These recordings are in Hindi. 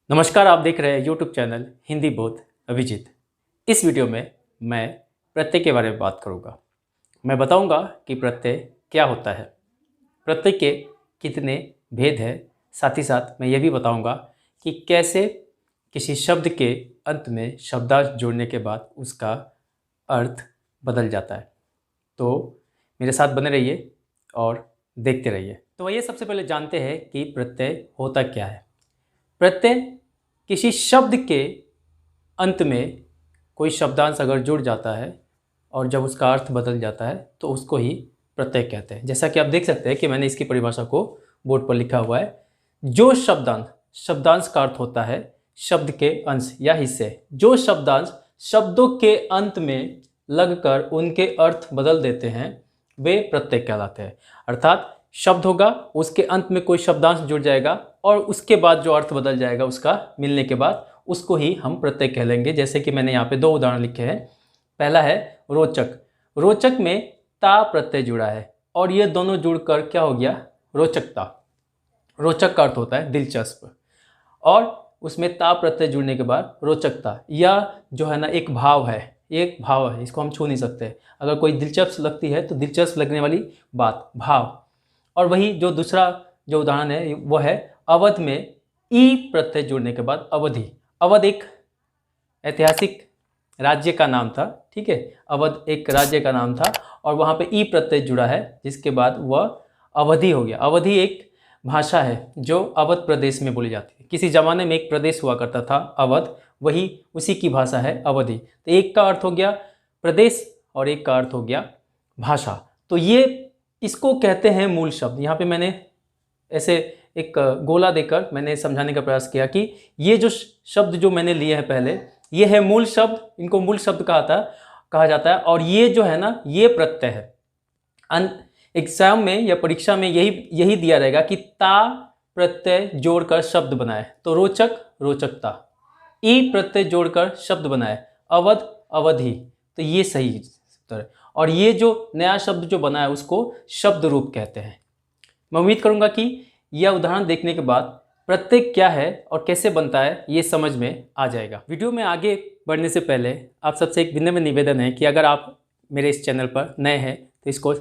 नमस्कार, आप देख रहे हैं यूट्यूब चैनल हिंदी बोध अभिजीत। इस वीडियो में मैं प्रत्यय के बारे में बात करूंगा। मैं बताऊंगा कि प्रत्यय क्या होता है, प्रत्यय के कितने भेद हैं। साथ ही साथ मैं ये भी बताऊंगा कि कैसे किसी शब्द के अंत में शब्दार्थ जोड़ने के बाद उसका अर्थ बदल जाता है। तो मेरे साथ बने रहिए और देखते रहिए। तो आइए सबसे पहले जानते हैं कि प्रत्यय होता क्या है। प्रत्यय किसी शब्द के अंत में कोई शब्दांश अगर जुड़ जाता है और जब उसका अर्थ बदल जाता है तो उसको ही प्रत्यय कहते हैं। जैसा कि आप देख सकते हैं कि मैंने इसकी परिभाषा को बोर्ड पर लिखा हुआ है। जो शब्दांश का अर्थ होता है शब्द के अंश या हिस्से। जो शब्दांश शब्दों के अंत में लगकर उनके अर्थ बदल देते हैं वे प्रत्यय कहलाते हैं। अर्थात शब्द होगा, उसके अंत में कोई शब्दांश जुड़ जाएगा और उसके बाद जो अर्थ बदल जाएगा उसका मिलने के बाद उसको ही हम प्रत्यय कह लेंगे। जैसे कि मैंने यहाँ पे दो उदाहरण लिखे हैं। पहला है रोचक। रोचक में ता प्रत्यय जुड़ा है और ये दोनों जुड़कर क्या हो गया, रोचकता। रोचक का अर्थ होता है दिलचस्प और उसमें ता प्रत्यय जुड़ने के बाद रोचकता। यह जो है ना एक भाव है, इसको हम छू नहीं सकते। अगर कोई दिलचस्प लगती है तो दिलचस्प लगने वाली बात, भाव। और वही जो दूसरा जो उदाहरण है वो है अवध में ई प्रत्यय जुड़ने के बाद अवधि। अवध एक ऐतिहासिक राज्य का नाम था, ठीक है। अवध एक राज्य का नाम था और वहाँ पे ई प्रत्यय जुड़ा है जिसके बाद वह अवधि हो गया। अवधि एक भाषा है जो अवध प्रदेश में बोली जाती है। किसी ज़माने में एक प्रदेश हुआ करता था अवध, वही उसी की भाषा है अवधि। तो एक का अर्थ हो गया प्रदेश और एक का अर्थ हो गया भाषा। तो ये इसको कहते हैं मूल शब्द। यहाँ पे मैंने ऐसे एक गोला देकर मैंने समझाने का प्रयास किया कि ये जो शब्द जो मैंने लिए हैं पहले, ये है मूल शब्द, इनको मूल शब्द कहा जाता है। और ये जो है ना ये प्रत्यय है। एग्जाम में या परीक्षा में यही दिया रहेगा कि ता प्रत्यय जोड़कर शब्द बनाए तो रोचक रोचकता, ई प्रत्यय जोड़कर शब्द बनाए अवध अवधि। तो ये सही उत्तर है। और ये जो नया शब्द जो बना है उसको शब्द रूप कहते हैं। मैं उम्मीद करूंगा कि यह उदाहरण देखने के बाद प्रत्यय क्या है और कैसे बनता है ये समझ में आ जाएगा। वीडियो में आगे बढ़ने से पहले आप सबसे एक विनम्र निवेदन है कि अगर आप मेरे इस चैनल पर नए हैं तो इसको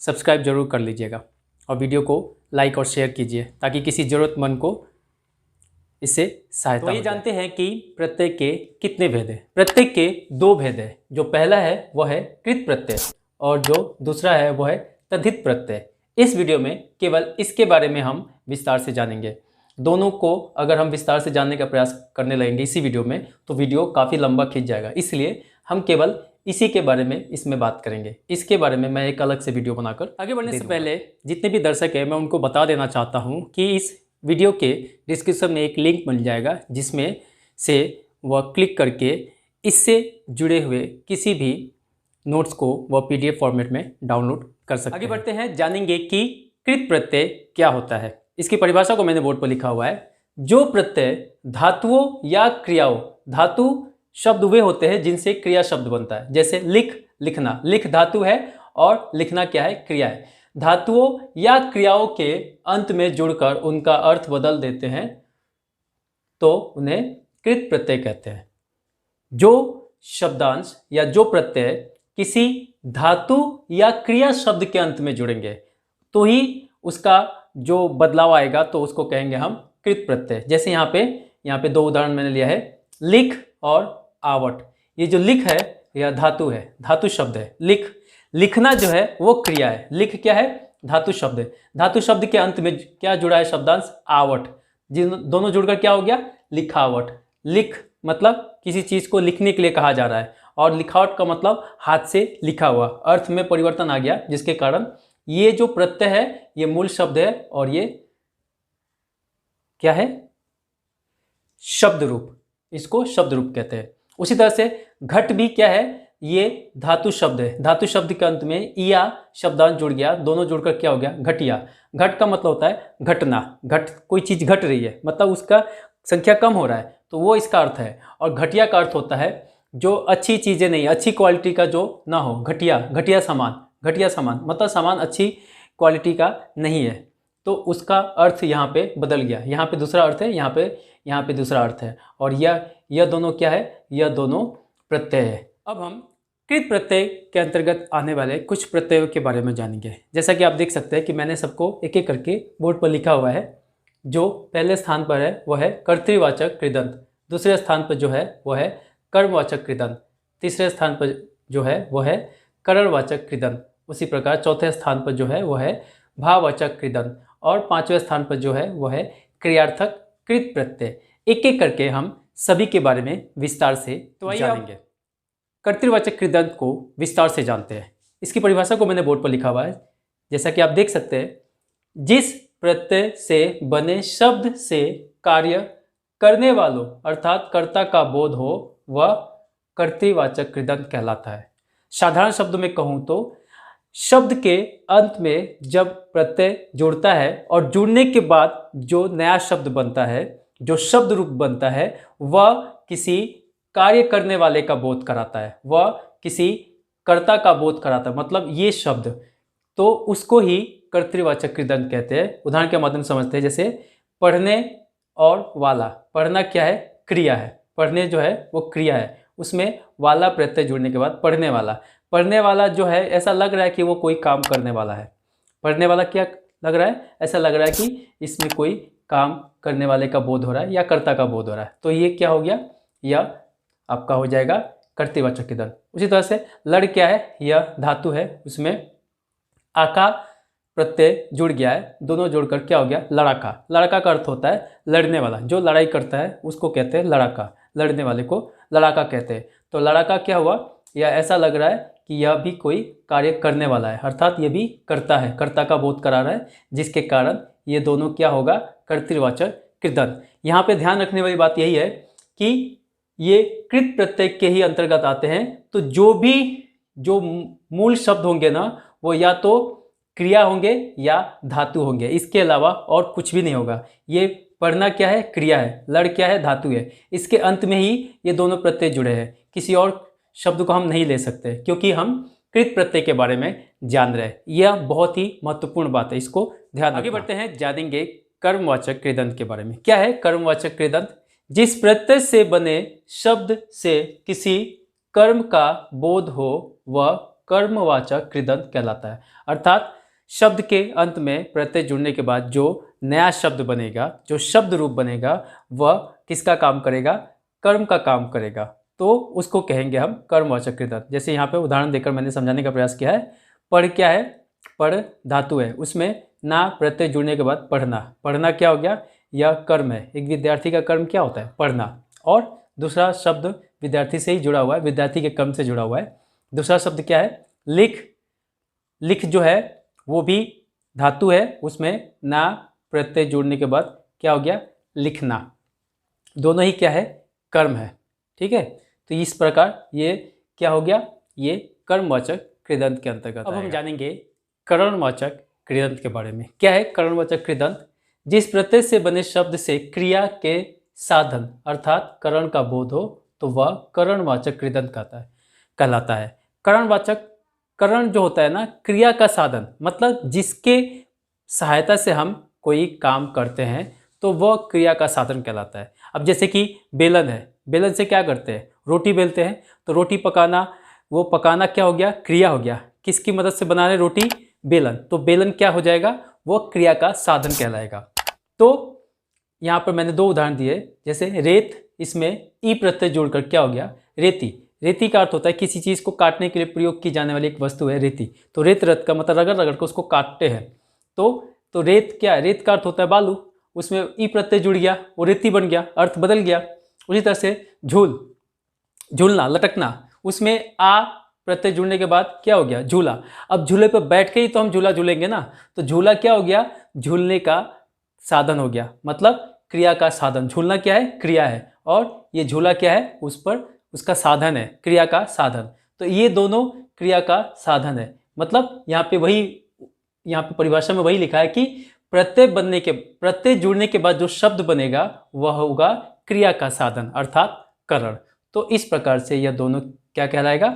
सब्सक्राइब जरूर कर लीजिएगा और वीडियो को लाइक और शेयर कीजिए ताकि किसी ज़रूरतमंद को इससे सहायता हो। तो ये जानते हैं कि प्रत्यय के कितने भेद हैं। प्रत्यय के दो भेद हैं। जो पहला है वह है कृत प्रत्यय और जो दूसरा है वह है तद्धित प्रत्यय। इस वीडियो में केवल इसके बारे में हम विस्तार से जानेंगे। दोनों को अगर हम विस्तार से जानने का प्रयास करने लगेंगे इसी वीडियो में तो वीडियो काफ़ी लंबा खींच जाएगा, इसलिए हम केवल इसी के बारे में इसमें बात करेंगे। इसके बारे में मैं एक अलग से वीडियो बनाकर आगे बढ़ने से पहले जितने भी दर्शक हैं मैं उनको बता देना चाहता हूँ कि इस वीडियो के डिस्क्रिप्शन में एक लिंक मिल जाएगा जिसमें से वह क्लिक करके इससे जुड़े हुए किसी भी नोट्स को वह PDF फॉर्मेट में डाउनलोड कर सकते हैं। आगे बढ़ते हैं, जानेंगे कि कृत प्रत्यय क्या होता है। इसकी परिभाषा को मैंने बोर्ड पर लिखा हुआ है। जो प्रत्यय धातुओं या क्रियाओं, धातु शब्द वे होते हैं जिनसे क्रिया शब्द बनता है। जैसे लिख, लिखना, लिख धातु है और लिखना क्या है, क्रिया है। धातुओं या क्रियाओं के अंत में जुड़कर उनका अर्थ बदल देते हैं तो उन्हें कृत प्रत्यय कहते हैं। जो शब्दांश या जो प्रत्यय किसी धातु या क्रिया शब्द के अंत में जुड़ेंगे तो ही उसका जो बदलाव आएगा तो उसको कहेंगे हम कृत प्रत्यय। जैसे यहाँ पे दो उदाहरण मैंने लिया है, लिख और आवट। ये जो लिख है यह धातु है, धातु शब्द है। लिखना जो है वो क्रिया है। लिख क्या है, धातु शब्द है। धातु शब्द के अंत में क्या जुड़ा है, शब्दांश आवट। जिन दोनों जुड़कर क्या हो गया, लिखावट। लिख मतलब किसी चीज को लिखने के लिए कहा जा रहा है और लिखावट का मतलब हाथ से लिखा हुआ। अर्थ में परिवर्तन आ गया जिसके कारण ये जो प्रत्यय है ये मूल शब्द है और ये क्या है, शब्द रूप। इसको शब्द रूप कहते हैं। उसी तरह से घट भी क्या है, ये धातु शब्द है। धातु शब्द के अंत में इया शब्दांश जुड़ गया, दोनों जुड़कर क्या हो गया, घटिया। घट का मतलब होता है घटना। घट कोई चीज घट रही है मतलब उसका संख्या कम हो रहा है तो वो इसका अर्थ है। और घटिया का अर्थ होता है जो अच्छी चीजें नहीं, अच्छी क्वालिटी का जो ना हो। घटिया सामान मतलब सामान अच्छी क्वालिटी का नहीं है तो उसका अर्थ यहाँ पे बदल गया। यहाँ पे दूसरा अर्थ है, यहाँ पे यहाँ पे दूसरा अर्थ है, और यह दोनों क्या है, यह दोनों प्रत्यय है। अब हम कृत प्रत्यय के अंतर्गत आने वाले कुछ प्रत्ययों के बारे में जानेंगे। जैसा कि आप देख सकते हैं कि मैंने सबको एक एक करके बोर्ड पर लिखा हुआ है। जो पहले स्थान पर है वह है कर्तृवाचक कृदंत, दूसरे स्थान पर जो है वह है कर्मवाचक कृदंत, तीसरे स्थान पर जो है वह है करणवाचक कृदंत, उसी प्रकार चौथे स्थान पर जो है वह है भाववाचक कृदंत, और पांचवें स्थान पर जो है वह है क्रियार्थक कृत प्रत्यय। एक एक करके हम सभी के बारे में विस्तार से जानेंगे। कर्तृवाचक कृदंत को विस्तार से जानते हैं। इसकी परिभाषा को मैंने बोर्ड पर लिखा हुआ है। जैसा कि आप देख सकते हैं, जिस प्रत्यय से बने शब्द से कार्य करने वालों अर्थात कर्ता का बोध हो वह कर्तृवाचक कृदंत कहलाता है। साधारण शब्दों में कहूँ तो शब्द के अंत में जब प्रत्यय जुड़ता है और जुड़ने के बाद जो नया शब्द बनता है, जो शब्द रूप बनता है, वह किसी कार्य करने वाले का बोध कराता है, वह किसी कर्ता का बोध कराता है। मतलब ये शब्द, तो उसको ही कर्तृवाचक कृदंत कहते हैं। उदाहरण के माध्यम से समझते हैं, जैसे पढ़ने और वाला। पढ़ना क्या है, क्रिया है। पढ़ने जो है वो क्रिया है, उसमें वाला प्रत्यय जुड़ने के बाद पढ़ने वाला। पढ़ने वाला जो है ऐसा लग रहा है कि वो कोई काम करने वाला है। पढ़ने वाला क्या लग रहा है, ऐसा लग रहा है कि इसमें कोई काम करने वाले का बोध हो रहा है या कर्ता का बोध हो रहा है। तो ये क्या हो गया, यह आपका हो जाएगा कर्तृवाचक कृदंत। उसी तरह से लड़ क्या है, यह धातु है, उसमें आका प्रत्यय जुड़ गया है, दोनों जोड़कर क्या हो गया, लड़ाका। लड़ाका का अर्थ होता है लड़ने वाला, जो लड़ाई करता है उसको कहते हैं लड़ाका, लड़ने वाले को लड़ाका कहते हैं। तो लड़ाका क्या हुआ, यह ऐसा लग रहा है कि यह भी कोई कार्य करने वाला है, अर्थात यह भी कर्ता है, कर्ता का बोध करा रहा है, जिसके कारण ये दोनों क्या होगा, कर्तृवाचक कृदंत। यहाँ पे ध्यान रखने वाली बात यही है कि ये कृत प्रत्यय के ही अंतर्गत आते हैं। तो जो मूल शब्द होंगे ना, वो या तो क्रिया होंगे या धातु होंगे, इसके अलावा और कुछ भी नहीं होगा। ये पढ़ना क्या है, क्रिया है, लड़ क्या है, धातु है, इसके अंत में ही ये दोनों प्रत्यय जुड़े हैं। किसी और शब्द को हम नहीं ले सकते, क्योंकि हम कृत प्रत्यय के बारे में जान रहे हैं। यह बहुत ही महत्वपूर्ण बात है, इसको ध्यान। आगे बढ़ते हैं, जानेंगे कर्मवाचक कृदंत के बारे में। क्या है कर्मवाचक कृदंत, जिस प्रत्यय से बने शब्द से किसी कर्म का बोध हो वह कर्मवाचक कृदंत कहलाता है। अर्थात शब्द के अंत में प्रत्यय जुड़ने के बाद जो नया शब्द बनेगा, जो शब्द रूप बनेगा, वह किसका काम करेगा, कर्म का काम करेगा, तो उसको कहेंगे हम कर्मवाचक कृदंत। जैसे यहाँ पे उदाहरण देकर मैंने समझाने का प्रयास किया है। पढ़ क्या है, पढ़ धातु है, उसमें ना प्रत्यय जुड़ने के बाद पढ़ना। पढ़ना क्या हो गया, यह कर्म है। एक विद्यार्थी का कर्म क्या होता है, पढ़ना। और दूसरा शब्द विद्यार्थी से ही जुड़ा हुआ है, विद्यार्थी के कर्म से जुड़ा हुआ है। दूसरा शब्द क्या है, लिख। लिख जो है वो भी धातु है, उसमें ना प्रत्यय जुड़ने के बाद क्या हो गया, लिखना। दोनों ही क्या है, कर्म है। ठीक है, तो इस प्रकार ये क्या हो गया, ये कर्मवाचक कृदंत के अंतर्गत। अब हम जानेंगे करणवाचक कृदंत के बारे में। क्या है करणवाचक कृदंत, जिस प्रत्यय से बने शब्द से क्रिया के साधन अर्थात करण का बोध हो तो वह करणवाचक कृदंत कहलाता है। करणवाचक, करण जो होता है ना, क्रिया का साधन, मतलब जिसके सहायता से हम कोई काम करते हैं तो वह क्रिया का साधन कहलाता है। अब जैसे कि बेलन है, बेलन से क्या करते हैं, रोटी बेलते हैं, तो रोटी पकाना, वो पकाना क्या हो गया, क्रिया हो गया। किसकी मदद से बना रहे रोटी, बेलन, तो बेलन क्या हो जाएगा, वो क्रिया का साधन कहलाएगा। तो यहाँ पर मैंने दो उदाहरण दिए, जैसे रेत, इसमें ई प्रत्यय जोड़कर क्या हो गया, रेती। रेती का अर्थ होता है किसी चीज़ को काटने के लिए प्रयोग की जाने वाली एक वस्तु है रेती। तो रेत, रत का मतलब रगड़ रगड़ कर उसको काटते हैं। तो रेत क्या है, रेत का अर्थ होता है बालू, उसमें ई प्रत्यय जुड़ गया, वो रेती बन गया, अर्थ बदल गया। उसी तरह से झूल, झूलना, लटकना, उसमें आ प्रत्यय जुड़ने के बाद क्या हो गया, झूला। अब झूले पर बैठ के ही तो हम झूला झूलेंगे ना, तो झूला क्या हो गया, झूलने का साधन हो गया, मतलब क्रिया का साधन। झूलना क्या है, क्रिया है, और ये झूला क्या है, उस पर उसका साधन है, क्रिया का साधन। तो ये दोनों क्रिया का साधन है। मतलब यहाँ पे परिभाषा में वही लिखा है कि प्रत्यय जुड़ने के बाद जो शब्द बनेगा वह होगा क्रिया का साधन अर्थात करण। तो इस प्रकार से यह दोनों क्या कहलाएगा,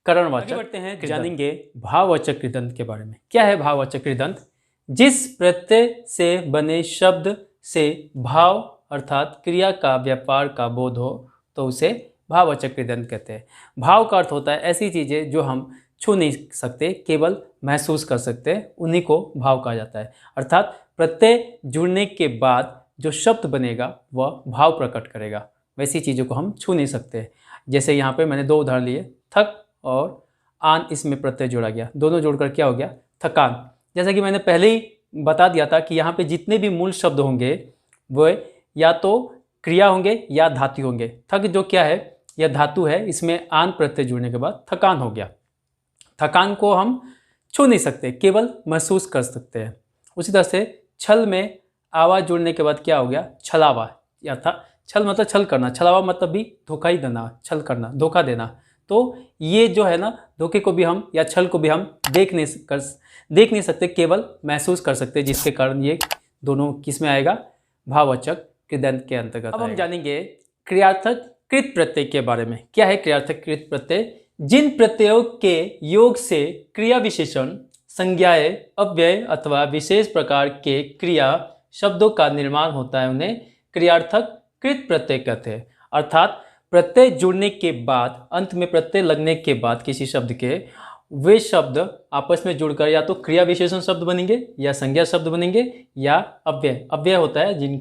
करणवाचक। बढ़ते हैं, जानेंगे भाववाचक कृदंत के बारे में। क्या है भाववाचक कृदंत, जिस प्रत्यय से बने शब्द से भाव अर्थात क्रिया का व्यापार का बोध हो तो उसे भाववाचक कृदंत कहते हैं। भाव का अर्थ होता है ऐसी चीज़ें जो हम छू नहीं सकते, केवल महसूस कर सकते हैं, उन्हीं को भाव कहा जाता है। अर्थात प्रत्यय जुड़ने के बाद जो शब्द बनेगा वह भाव प्रकट करेगा। वैसी चीज़ों को हम छू नहीं सकते। जैसे यहाँ पे मैंने 2 उदाहरण लिए, थक और आन, इसमें प्रत्यय जोड़ा गया, दोनों जोड़कर क्या हो गया, थकान। जैसा कि मैंने पहले ही बता दिया था कि यहाँ पे जितने भी मूल शब्द होंगे वह या तो क्रिया होंगे या धातु होंगे। थक जो क्या है, यह धातु है, इसमें आन प्रत्यय जुड़ने के बाद थकान हो गया। थकान को हम छू नहीं सकते, केवल महसूस कर सकते हैं। उसी तरह से छल में आवाज़ जुड़ने के बाद क्या हो गया, छलावा। या था छल मतलब छल करना, छलावा मतलब भी धोखा ही देना, छल करना, धोखा देना। तो ये जो है ना, धोखे को भी हम या छल को भी हम देख नहीं सकते, केवल महसूस कर सकते, जिसके कारण ये दोनों किस में आएगा, भाववाचक कृदंत के अंतर्गत। अब हम जानेंगे क्रियार्थक कृत प्रत्यय के बारे में। क्या है क्रियार्थक कृत प्रत्यय? जिन प्रत्ययों के योग से क्रिया विशेषण, संज्ञाएं, अव्यय अथवा विशेष प्रकार के क्रिया शब्दों का निर्माण होता है, उन्हें क्रियार्थक कृत प्रत्यय कहते हैं। अर्थात प्रत्यय जुड़ने के बाद, अंत में प्रत्यय लगने के बाद किसी शब्द के, वे शब्द आपस में जुड़कर या तो क्रिया विशेषण शब्द बनेंगे, या संज्ञा शब्द बनेंगे, या अव्यय। अव्यय होता है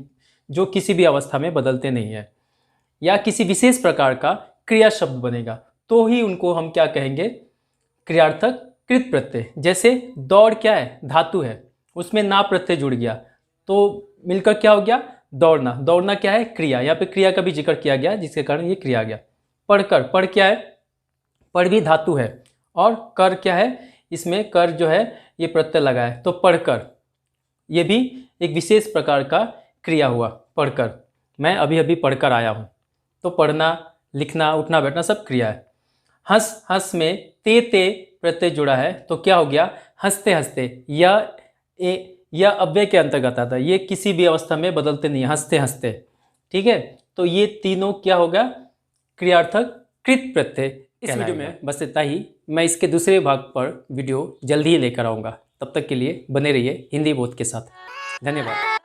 जो किसी भी अवस्था में बदलते नहीं है, या किसी विशेष प्रकार का क्रिया शब्द बनेगा, तो ही उनको हम क्या कहेंगे, क्रियार्थक कृत प्रत्यय। जैसे दौड़ क्या है, धातु है, उसमें ना प्रत्यय जुड़ गया तो मिलकर क्या हो गया, दौड़ना। दौड़ना क्या है, क्रिया, यहाँ पे क्रिया का भी जिक्र किया गया जिसके कारण ये क्रिया आ गया। पढ़कर, पढ़ क्या है, पढ़ भी धातु है, और कर क्या है, इसमें कर जो है ये प्रत्यय लगा है, तो पढ़कर, ये भी एक विशेष प्रकार का क्रिया हुआ। पढ़कर, मैं अभी अभी पढ़कर आया हूँ, तो पढ़ना, लिखना, उठना बैठना सब क्रिया है। हंस, हंस में ते प्रत्यय जुड़ा है, तो क्या हो गया, हंसते हंसते। यह अव्यय के अंतर्गत आता है, ये किसी भी अवस्था में बदलते नहीं, हंसते हंसते। ठीक है, तो ये तीनों क्या होगा, क्रियार्थक कृत प्रत्यय। इस वीडियो में बस इतना ही। मैं इसके दूसरे भाग पर वीडियो जल्दी ही लेकर आऊँगा। तब तक के लिए बने रहिए हिंदी बोध के साथ। धन्यवाद।